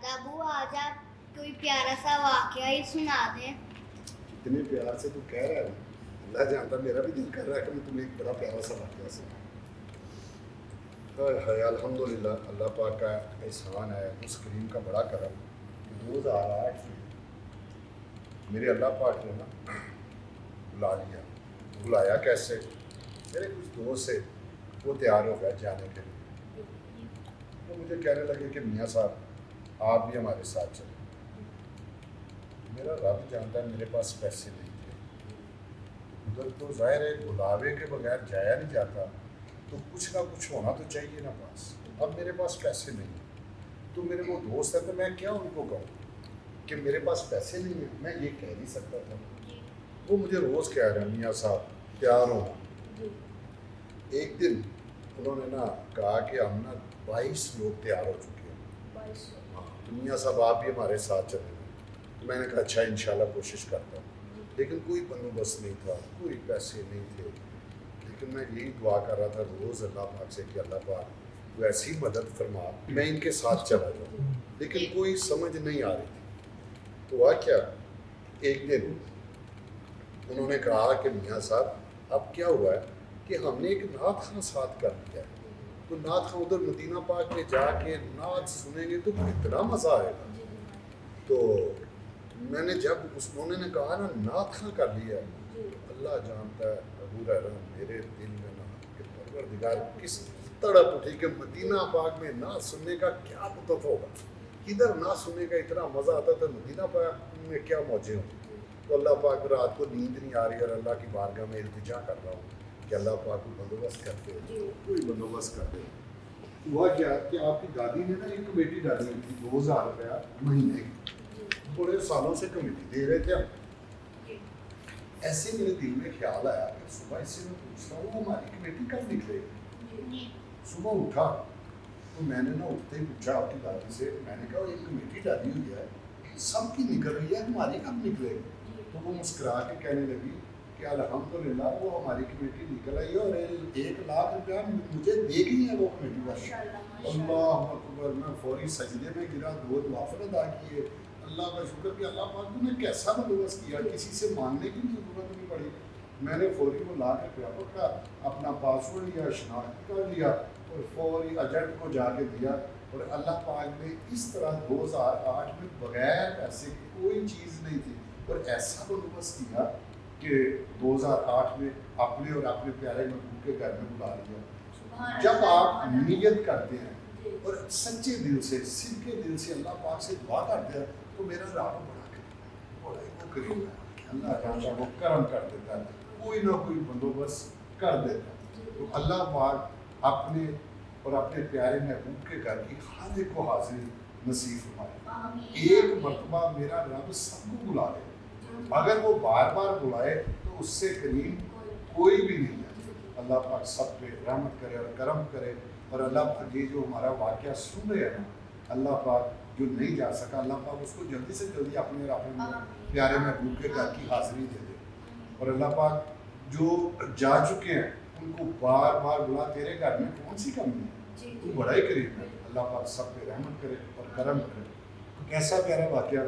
ابو آج آپ کوئی پیارا سا واقعہ ہی سنا دیں. اتنے پیار سے تو کہہ رہا ہے نا, اللہ جانتا میرا بھی دل کر رہا ہے کہ میں تمہیں ایک بڑا پیارا سا واقعہ سنا. الحمدللہ اللہ پاک کا احسان ہے, اس کریم کا بڑا کرم. 2008 میں میرے اللہ پاک نے نا بلا لیا. بلایا کیسے؟ میرے کچھ دوست سے وہ تیار ہو گئے جانے کے لیے. وہ مجھے کہنے لگے کہ میاں صاحب آپ بھی ہمارے ساتھ چلیں. میرا رب جانتا ہے میرے پاس پیسے نہیں تھے. ادھر تو ظاہر ہے بلاوے کے بغیر جایا نہیں جاتا, تو کچھ نہ کچھ ہونا تو چاہیے نا پاس. اب میرے پاس پیسے نہیں ہیں, تو میرے وہ دوست ہیں تو میں کیا ان کو کہوں کہ میرے پاس پیسے نہیں ہیں. میں یہ کہہ نہیں سکتا تھا. وہ مجھے روز کہہ رہے ہیں میاں صاحب تیار ہو. ایک دن انہوں نے نا کہا کہ ہم نا 22 لوگ تیار ہو چکے ہیں, ہاں تو میاں صاحب آپ بھی ہمارے ساتھ چلیں گے. تو میں نے کہا اچھا انشاءاللہ کوشش کرتا ہوں. لیکن کوئی بندوبست نہیں تھا, کوئی پیسے نہیں تھے. لیکن میں یہی دعا کر رہا تھا روز اللہ پاک سے کہ اللہ پاک تو ایسی مدد فرما میں ان کے ساتھ چلا جاؤں. لیکن کوئی سمجھ نہیں آ رہی تھی. تو ہوا کیا, ایک دن انہوں نے کہا کہ میاں صاحب اب کیا ہوا ہے کہ ہم نے ایک نعت خاں ساتھ کر دیا ہے, تو نعت خاں ادھر مدینہ پاک میں جا کے نعت سنیں گے تو کتنا مزہ آئے گا. تو میں نے جب انہوں نے کہا نا نعت خاں کر لیا, اللہ جانتا ہے ابو رحم میرے دل میں نا کہ پروردگار کس تڑپ اٹھی کہ مدینہ پاک میں نعت سننے کا کیا لطف ہوگا. ادھر نعت سننے کا اتنا مزہ آتا تھا, مدینہ پاک میں کیا موجیں ہوتی. تو اللہ پاک رات کو نیند نہیں آ رہی اور اللہ کی بارگاہ میں التجا کر رہا ہوں کہ اللہ پاک کو بندوبست کرتے ہیں, کوئی بندوبست کر دے. ہوا کیا کہ آپ کی دادی نے نا ایک کمیٹی ڈالی ہوئی تھی 2000 روپیہ مہینے کی. بڑے سالوں سے کمیٹی دے رہے تھے. ایسے میرے دل میں خیال آیا کہ صبح اس سے میں پوچھتا ہوں ہماری کمیٹی کب نکلے گی. صبح اٹھا تو میں نے نا اٹھتے ہی پوچھا آپ کی دادی سے, میں نے کہا ایک کمیٹی ڈالی ہوئی ہے سب کی نکل رہی ہے, ہماری کب نکلے گی. تو وہ مسکرا کے کہنے لگی کہ الحمدللہ وہ ہماری کمیٹی نکل آئی ہے اور 1 لاکھ روپیہ مجھے دے گئی ہے وہ کمیٹی والی. اللہ اکبر. میں فوری سجدے میں گرا, 2 نوافل ادا کیے. اللہ کا شکر کہ اللہ پاک نے کیسا بندوبست کیا, کسی سے مانگنے کی بھی ضرورت نہیں پڑی. میں نے فوری وہ لاکھ روپیہ پکڑا, اپنا پاسورڈ لیا, شناخت کر لیا اور فوری ایجنٹ کو جا کے دیا. اور اللہ پاک نے اس طرح 2008 میں بغیر پیسے کی کوئی چیز نہیں تھی اور ایسا بندوبست کیا کہ 2008 میں اپنے اور اپنے پیارے محبوب کے گھر میں بلا لیا. جب آپ نیت کرتے ہیں اور سچے دل سے صدقے دل سے اللہ پاک سے دعا کرتے ہیں تو میرا رب بڑا کریم ہے. اللہ جانتا ہے وہ کرم کر دیتا ہے, کوئی نہ کوئی بندوبست کر دیتا ہے. تو اللہ پاک اپنے اور اپنے پیارے محبوب کے گھر کی ہر ایک کو حاضری نصیب فرمائے. ایک مرتبہ میرا رب سب کو بلا لے, اگر وہ بار بار بلائے تو اس سے کریم کوئی بھی نہیں ہے. اللہ پاک سب پہ رحمت کرے اور کرم کرے. اور اللہ پاک یہ جو ہمارا واقعہ سن رہے ہیں نا, اللہ پاک جو نہیں جا سکا اللہ پاک اس کو جلدی سے جلدی اپنے اور اپنے پیارے محبوب کے گھر کی حاضری دے دے. اور اللہ پاک جو جا چکے ہیں ان کو بار بار بلا, تیرے گھر میں کون سی کمی ہے, تو بڑا ہی قریب ہے. اللہ پاک سب پہ رحمت کرے اور کرم کرے. کیسا پیارا واقعہ.